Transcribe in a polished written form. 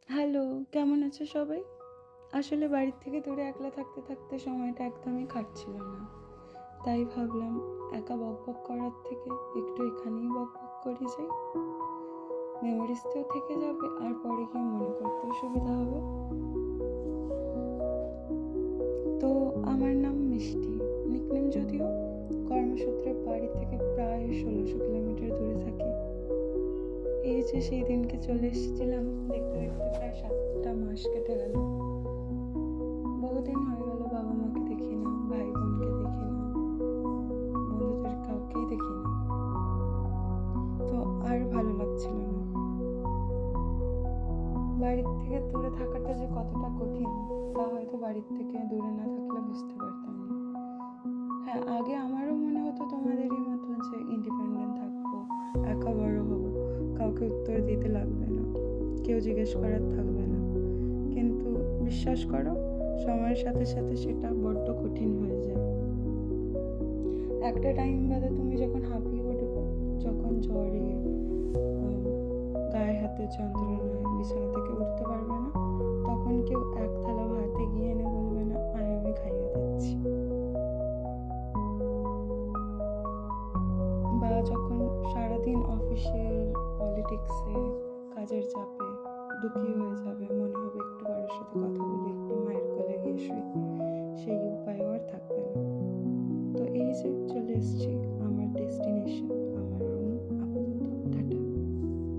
Hello, কেমন আছো সবাই? আসলে বাড়ির থেকে দূরে একলা থাকতে থাকতে সময়টা একদমই কাটছিল না। তাই ভাবলাম একা বকবক করার থেকে একটু এখানেই বকবক করে যাই। মেমোরিজটাও থেকে যাবে আর পরে গিয়ে মনে করতেও সুবিধা হবে। তো আমার নাম মিষ্টি, নিকনেম যদিও। কর্মসূত্রে বাড়ি থেকে প্রায় ১৬০০ কিলোমিটার দূরে থাকি। এই যে সেই দিনকে চলে এসেছিলাম, দেখতে দেখতে প্রায় ৭টা মাস কেটে গেল। বহুদিন হয়ে গেল বাবা মাকে দেখি না, ভাই বোনকে দেখি না, বন্ধুদের কাউকেই দেখি না। তো আর ভালো লাগছিল না। বাড়ির থেকে দূরে থাকাটা যে কতটা কঠিন তা হয়তো বাড়ির থেকে দূরে না থাকলে বুঝতে পারতাম না। হ্যাঁ, আগে আমারও মনে হতো তোমাদেরই মতো যে ইন্ডিপেন্ডেন্ট থাকবো, একা বড় হবো, কাউকে উত্তর দিতে লাগবে না, কেউ জিজ্ঞেস করার থাকবে না। কিন্তু বিশ্বাস করো, সময়ের সাথে সাথে সেটা বড্ড কঠিন হয়ে যায়। একটা টাইম বাদে তুমি যখন হাঁপিয়ে উঠবে, যখন জ্বরে গায়ে হাতে যন্ত্রণায় বিছানা থেকে উঠতে পারবে না, তখন কেউ এক থালা ভাত এগিয়ে এনে বলবে না, আয় আমি খাইয়ে দিচ্ছি। বা যখন সারাদিন অফিসের পলিটিক্সে, কাজের চাপে দুঃখী হয়ে যাবে, মনে হবে একটু বড়